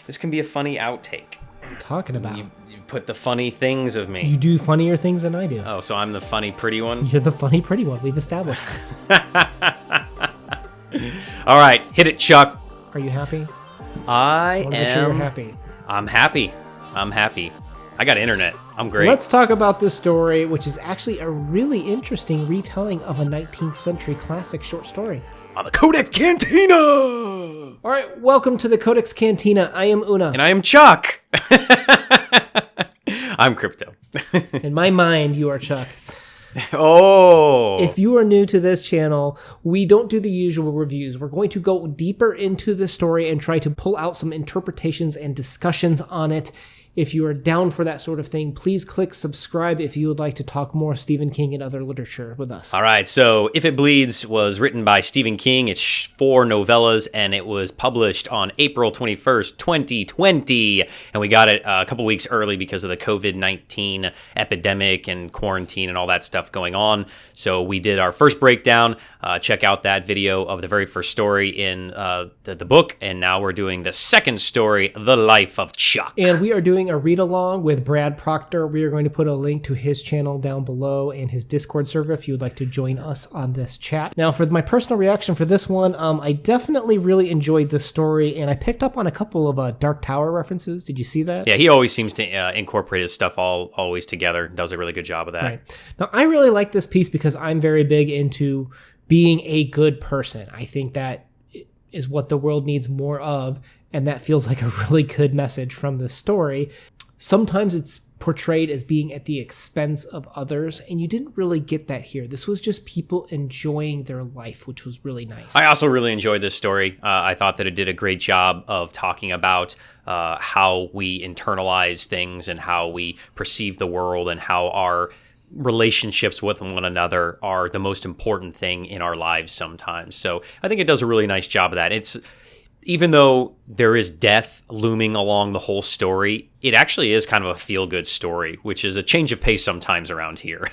This can be a funny outtake. What are you talking about? You put the funny things of me. You do funnier things than I do. Oh, so I'm the funny, pretty one? You're the funny, pretty one. We've established. All right, hit it, Chuck. Are you happy? I Make sure am. you're happy. I'm happy. I got internet. I'm great. Let's talk about this story, which is actually a really interesting retelling of a 19th century classic short story. On the CodeX Cantina! All right, welcome to the CodeX Cantina. I am Una. And I am Chuck. I'm Crypto. In my mind, you are Chuck. Oh! If you are new to this channel, we don't do the usual reviews. We're going to go deeper into the story and try to pull out some interpretations and discussions on it. If you are down for that sort of thing, please click subscribe if you would like to talk more Stephen King and other literature with us. All right, so If It Bleeds was written by Stephen King. It's 4 novellas, and it was published on April 21st, 2020. And we got it a couple weeks early because of the COVID-19 epidemic and quarantine and all that stuff going on. So we did our first breakdown. Check out that video of the very first story in the book. And now we're doing the second story, The Life of Chuck. And we are doing a read-along with Brad Proctor. We are going to put a link to his channel down below and his Discord server if you would like to join us on this chat. Now, for my personal reaction for this one, I definitely really enjoyed this story, and I picked up on a couple of Dark Tower references. Did you see that? Yeah, he always seems to incorporate his stuff always together. Does a really good job of that. Right. Now, I really like this piece because I'm very big into being a good person. I think that is what the world needs more of. And that feels like a really good message from this story. Sometimes it's portrayed as being at the expense of others, and you didn't really get that here. This was just people enjoying their life, which was really nice. I also really enjoyed this story. I thought that it did a great job of talking about how we internalize things and how we perceive the world and how our relationships with one another are the most important thing in our lives sometimes. So I think it does a really nice job of that. Even though there is death looming along the whole story, it actually is kind of a feel-good story, which is a change of pace sometimes around here.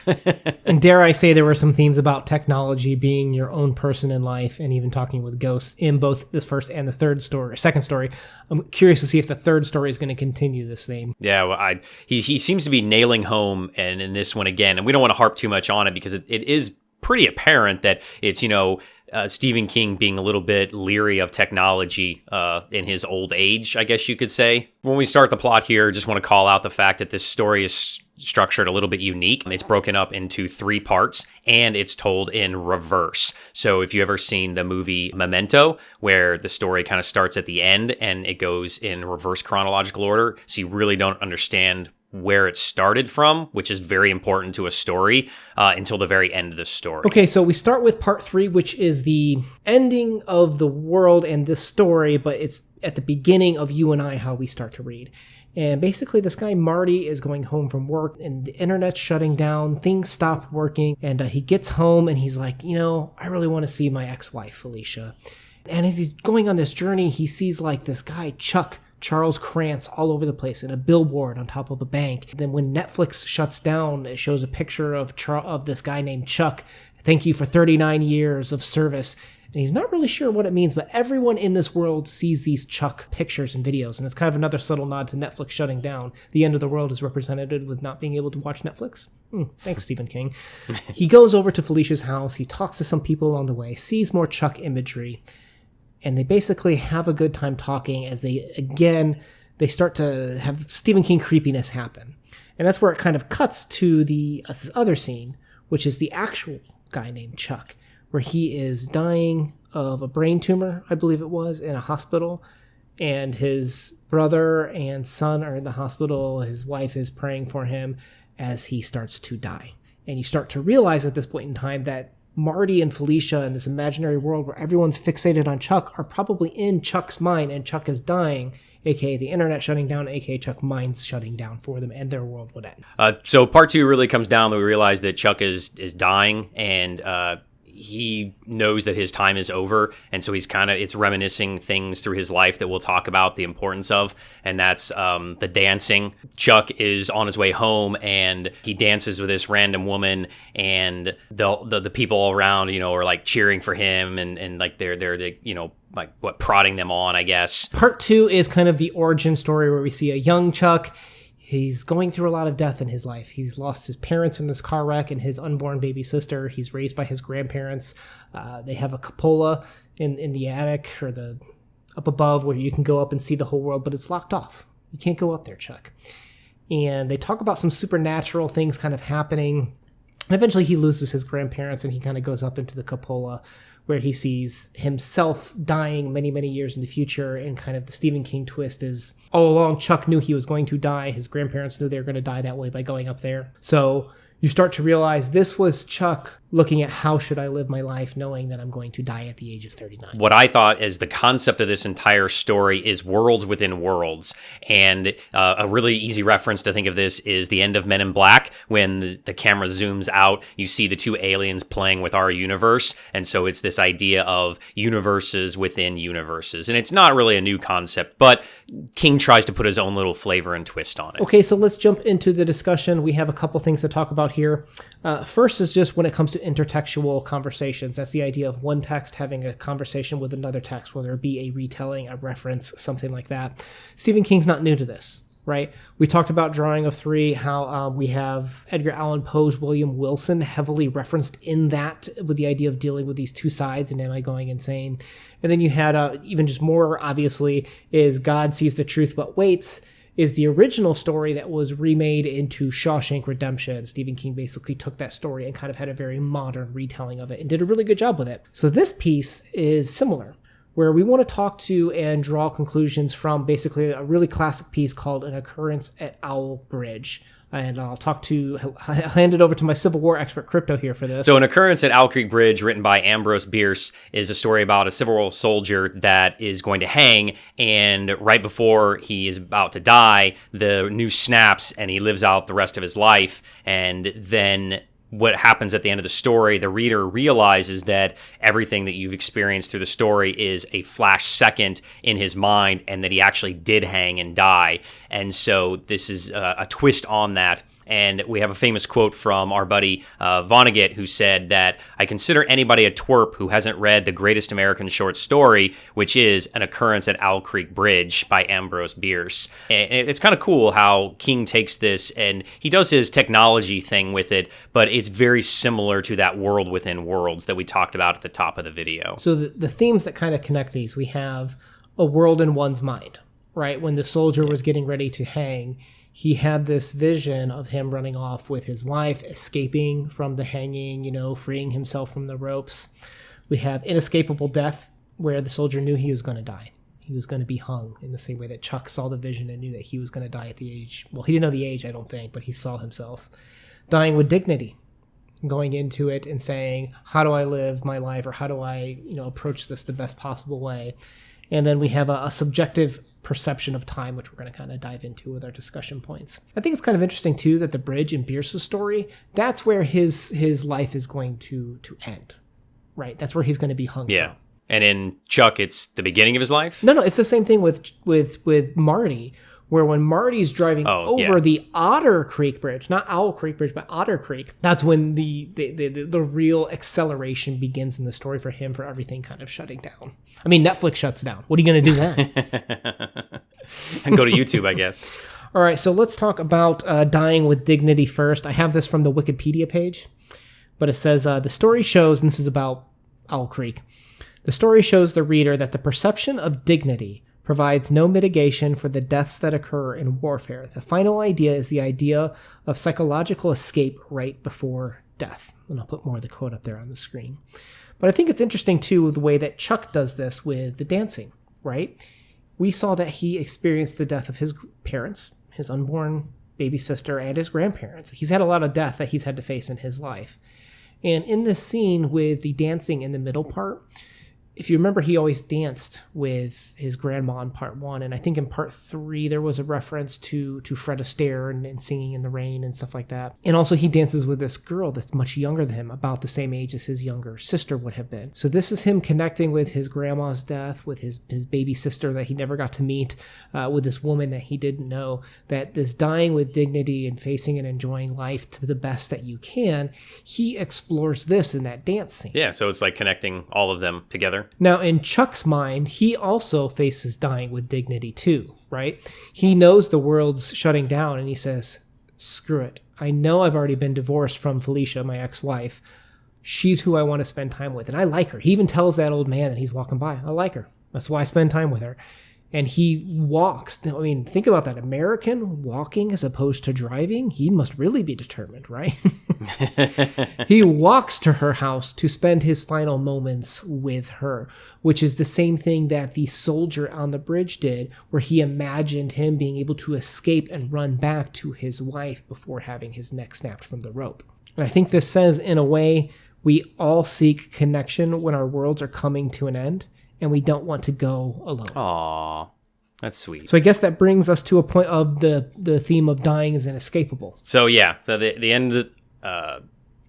And dare I say there were some themes about technology being your own person in life and even talking with ghosts in both the first and the second story. I'm curious to see if the third story is going to continue this theme. Yeah, well, he seems to be nailing home, and in this one again, and we don't want to harp too much on it because it is pretty apparent that it's, Stephen King being a little bit leery of technology in his old age, I guess you could say. When we start the plot here, just want to call out the fact that this story is structured a little bit unique. It's broken up into 3 parts, and it's told in reverse. So if you ever seen the movie Memento, where the story kind of starts at the end and it goes in reverse chronological order, so you really don't understand where it started from, which is very important to a story, until the very end of the story. Okay, so we start with part 3, which is the ending of the world and this story, but it's at the beginning of you and I, how we start to read. And basically this guy Marty is going home from work and the internet's shutting down, things stop working, and he gets home and he's like, I really want to see my ex-wife, Felicia. And as he's going on this journey, he sees like this guy, Charles Krantz, all over the place in a billboard on top of a bank. Then when Netflix shuts down, it shows a picture of this guy named Chuck. Thank you for 39 years of service. And he's not really sure what it means, but everyone in this world sees these Chuck pictures and videos. And it's kind of another subtle nod to Netflix shutting down. The end of the world is represented with not being able to watch Netflix. Thanks, Stephen King. He goes over to Felicia's house. He talks to some people on the way, sees more Chuck imagery. And they basically have a good time talking as they start to have Stephen King creepiness happen. And that's where it kind of cuts to this other scene, which is the actual guy named Chuck, where he is dying of a brain tumor, I believe it was, in a hospital. And his brother and son are in the hospital. His wife is praying for him as he starts to die. And you start to realize at this point in time that Marty and Felicia in this imaginary world where everyone's fixated on Chuck are probably in Chuck's mind, and Chuck is dying, aka the internet shutting down, aka Chuck's mind's shutting down for them, and their world would end. So part 2 really comes down that we realize that Chuck is dying, and he knows that his time is over, and so it's reminiscing things through his life that we'll talk about the importance of, and that's the dancing. Chuck is on his way home, and he dances with this random woman, and the people all around, are like cheering for him, and like they're like prodding them on, I guess. Part 2 is kind of the origin story where we see a young Chuck. He's going through a lot of death in his life. He's lost his parents in this car wreck and his unborn baby sister. He's raised by his grandparents. They have a cupola in the attic or the up above where you can go up and see the whole world, but it's locked off. You can't go up there, Chuck. And they talk about some supernatural things kind of happening. And eventually he loses his grandparents and he kind of goes up into the cupola where he sees himself dying many, many years in the future. And kind of the Stephen King twist is all along Chuck knew he was going to die. His grandparents knew they were going to die that way by going up there. So you start to realize this was Chuck looking at how should I live my life knowing that I'm going to die at the age of 39. What I thought is the concept of this entire story is worlds within worlds. And a really easy reference to think of this is the end of Men in Black. When the camera zooms out, you see the two aliens playing with our universe. And so it's this idea of universes within universes. And it's not really a new concept, but King tries to put his own little flavor and twist on it. Okay, so let's jump into the discussion. We have a couple things to talk about here. First is just when it comes to intertextual conversations. That's the idea of one text having a conversation with another text, whether it be a retelling, a reference, something like that. Stephen King's not new to this, right? We talked about Drawing of Three, how we have Edgar Allan Poe's William Wilson heavily referenced in that with the idea of dealing with these two sides and am I going insane? And then you had even just more obviously is God Sees the Truth But Waits, is the original story that was remade into Shawshank Redemption. Stephen King basically took that story and kind of had a very modern retelling of it and did a really good job with it. So this piece is similar, where we want to talk to and draw conclusions from basically a really classic piece called An Occurrence at Owl Bridge. And I'll hand it over to my Civil War expert, Crypto, here for this. So An Occurrence at Owl Creek Bridge, written by Ambrose Bierce, is a story about a Civil War soldier that is going to hang, and right before he is about to die, the noose snaps, and he lives out the rest of his life, and then what happens at the end of the story, the reader realizes that everything that you've experienced through the story is a flash second in his mind, and that he actually did hang and die. And so this is a twist on that. And we have a famous quote from our buddy Vonnegut, who said that, "I consider anybody a twerp who hasn't read the greatest American short story, which is An Occurrence at Owl Creek Bridge by Ambrose Bierce." And it's kind of cool how King takes this and he does his technology thing with it, but it's very similar to that world within worlds that we talked about at the top of the video. So the themes that kind of connect these, we have a world in one's mind, right? When the soldier was getting ready to hang, he had this vision of him running off with his wife, escaping from the hanging, freeing himself from the ropes. We have inescapable death, where the soldier knew he was going to die. He was going to be hung in the same way that Chuck saw the vision and knew that he was going to die at the age. Well, he didn't know the age, I don't think, but he saw himself. Dying with dignity, going into it and saying, how do I live my life, or how do I, approach this the best possible way? And then we have a subjective perception of time, which we're going to kind of dive into with our discussion points. I think it's kind of interesting too that the bridge in Bierce's story, that's where his life is going to end, right? That's where he's going to be hung from. And in Chuck, it's the beginning of his life? No, it's the same thing with Marty, where when Marty's driving over the Otter Creek Bridge, not Owl Creek Bridge, but Otter Creek, that's when the real acceleration begins in the story for him, for everything kind of shutting down. I mean, Netflix shuts down. What are you going to do then? And go to YouTube, I guess. All right, so let's talk about dying with dignity first. I have this from the Wikipedia page, but it says, the story shows, and this is about Owl Creek, the story shows the reader that the perception of dignity provides no mitigation for the deaths that occur in warfare. The final idea is the idea of psychological escape right before death. And I'll put more of the quote up there on the screen. But I think it's interesting, too, the way that Chuck does this with the dancing, right? We saw that he experienced the death of his parents, his unborn baby sister, and his grandparents. He's had a lot of death that he's had to face in his life. And in this scene with the dancing in the middle part, if you remember, he always danced with his grandma in part 1. And I think in part 3, there was a reference to Fred Astaire and Singing in the Rain and stuff like that. And also he dances with this girl that's much younger than him, about the same age as his younger sister would have been. So this is him connecting with his grandma's death, with his baby sister that he never got to meet, with this woman that he didn't know, that this dying with dignity and facing and enjoying life to the best that you can. He explores this in that dance scene. Yeah, so it's like connecting all of them together. Now, in Chuck's mind, he also faces dying with dignity too, right? He knows the world's shutting down and he says, screw it. I know I've already been divorced from Felicia, my ex-wife. She's who I want to spend time with. And I like her. He even tells that old man that he's walking by, I like her. That's why I spend time with her. And he walks. I mean, think about that. American walking as opposed to driving. He must really be determined, right? He walks to her house to spend his final moments with her, which is the same thing that the soldier on the bridge did, where he imagined him being able to escape and run back to his wife before having his neck snapped from the rope. And I think this says, in a way, we all seek connection when our worlds are coming to an end, and we don't want to go alone. Aw, that's sweet. So I guess that brings us to a point of the theme of dying is inescapable. So yeah, so the end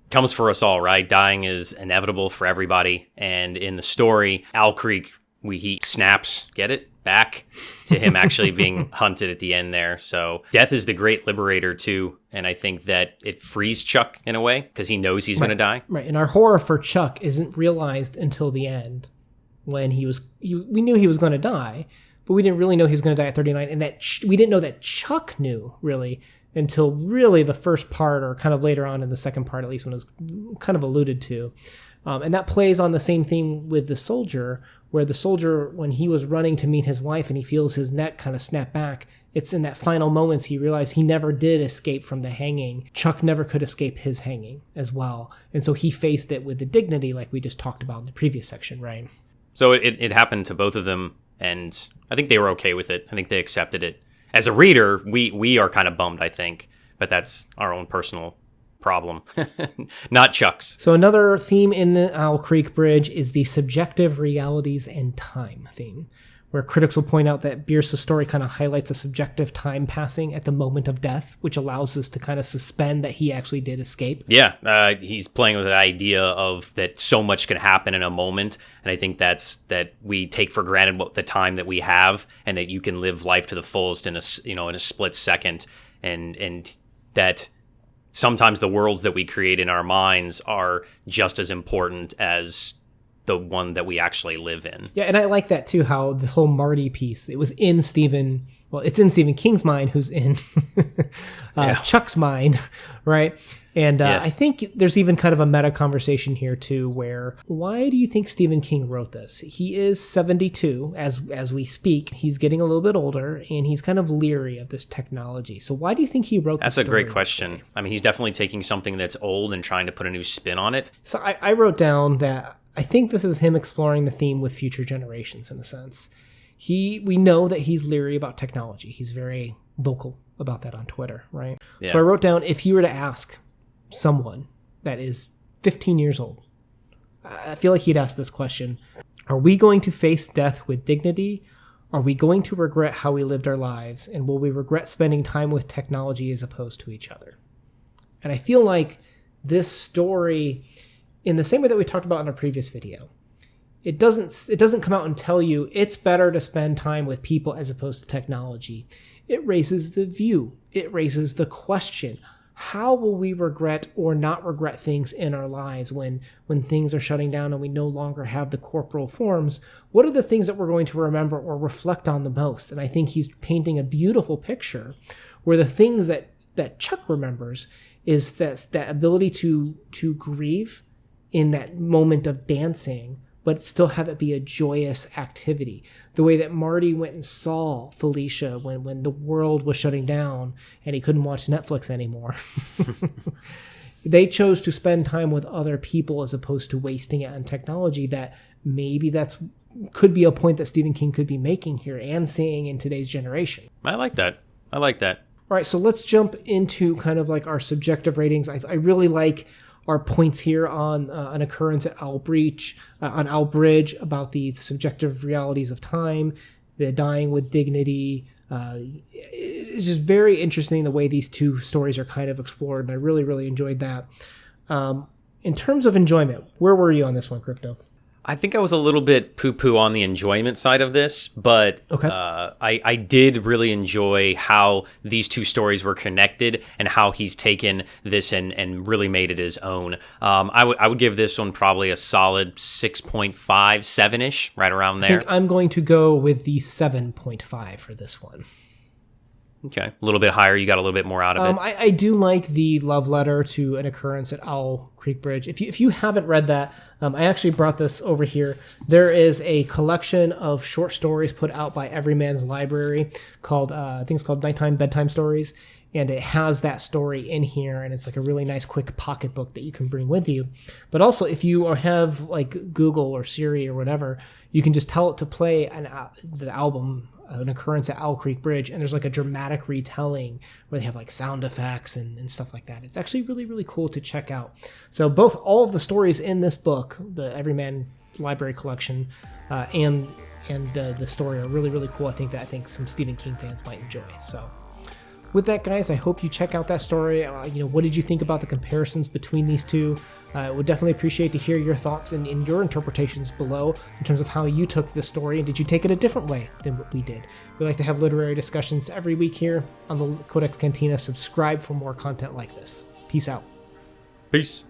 comes for us all, right? Dying is inevitable for everybody. And in the story, Owl Creek, he snaps, get it? Back to him actually being hunted at the end there. So death is the great liberator too. And I think that it frees Chuck in a way because he knows he's going to die. Right. And our horror for Chuck isn't realized until the end, when we knew he was going to die, but we didn't really know he was going to die at 39. And that we didn't know that Chuck knew really until really the first part, or kind of later on in the second part, at least, when it was kind of alluded to. And that plays on the same theme with the soldier, where the soldier, when he was running to meet his wife and he feels his neck kind of snap back, it's in that final moments he realized he never did escape from the hanging. Chuck never could escape his hanging as well. And so he faced it with the dignity like we just talked about in the previous section, right? So it happened to both of them, and I think they were okay with it. I think they accepted it. As a reader, we are kind of bummed, I think, but that's our own personal problem, not Chuck's. So another theme in the Owl Creek Bridge is the subjective realities and time theme, where critics will point out that Bierce's story kind of highlights a subjective time passing at the moment of death, which allows us to kind of suspend that he actually did escape. Yeah, he's playing with the idea of that so much can happen in a moment, and I think that we take for granted what the time that we have, and that you can live life to the fullest in a split second, and that sometimes the worlds that we create in our minds are just as important as the one that we actually live in. Yeah, and I like that too, how the whole Marty piece, it's in Stephen King's mind, who's in Chuck's mind, right? And I think there's even kind of a meta conversation here too, where why do you think Stephen King wrote this? He is 72 as we speak. He's getting a little bit older, and he's kind of leery of this technology. So why do you think he wrote this? That's a great question. I mean, he's definitely taking something that's old and trying to put a new spin on it. So I wrote down that I think this is him exploring the theme with future generations in a sense. We know that he's leery about technology. He's very vocal about that on Twitter, right? Yeah. So I wrote down, if you were to ask someone that is 15 years old, I feel like he'd ask this question: are we going to face death with dignity? Are we going to regret how we lived our lives? And will we regret spending time with technology as opposed to each other? And I feel like this story, in the same way that we talked about in our previous video, it doesn't come out and tell you it's better to spend time with people as opposed to technology. It raises the view. It raises the question: how will we regret or not regret things in our lives when things are shutting down and we no longer have the corporal forms? What are the things that we're going to remember or reflect on the most? And I think he's painting a beautiful picture where the things that Chuck remembers is that ability to grieve in that moment of dancing, but still have it be a joyous activity. The way that Marty went and saw Felicia when the world was shutting down and he couldn't watch Netflix anymore. They chose to spend time with other people as opposed to wasting it on technology. That maybe could be a point that Stephen King could be making here and saying in today's generation. I like that. All right, so let's jump into kind of like our subjective ratings. I really like are points here on an occurrence at Owl Bridge about the subjective realities of time, the dying with dignity. It's just very interesting the way these two stories are kind of explored, and I really, really enjoyed that. In terms of enjoyment, where were you on this one, Crypto? I think I was a little bit poo-poo on the enjoyment side of this, but Okay. I did really enjoy how these two stories were connected and how he's taken this and really made it his own. I would give this one probably a solid 6.5, 7-ish, right around there. I think I'm going to go with the 7.5 for this one. Okay, a little bit higher. You got a little bit more out of it. I do like the love letter to an occurrence at Owl Creek Bridge. If you haven't read that, I actually brought this over here. There is a collection of short stories put out by Everyman's Library called, I think it's called Nighttime Bedtime Stories. And it has that story in here, and it's like a really nice quick pocketbook that you can bring with you. But also, if you have like Google or Siri or whatever, you can just tell it to play the album, An Occurrence at Owl Creek Bridge, and there's like a dramatic retelling where they have like sound effects and stuff like that. It's actually really, really cool to check out. So all of the stories in this book, the Everyman Library collection, and the story are really, really cool. I think some Stephen King fans might enjoy. So with that, guys, I hope you check out that story. What did you think about the comparisons between these two? I would definitely appreciate to hear your thoughts and your interpretations below in terms of how you took this story, and did you take it a different way than what we did? We like to have literary discussions every week here on the CodeX Cantina. Subscribe for more content like this. Peace out. Peace.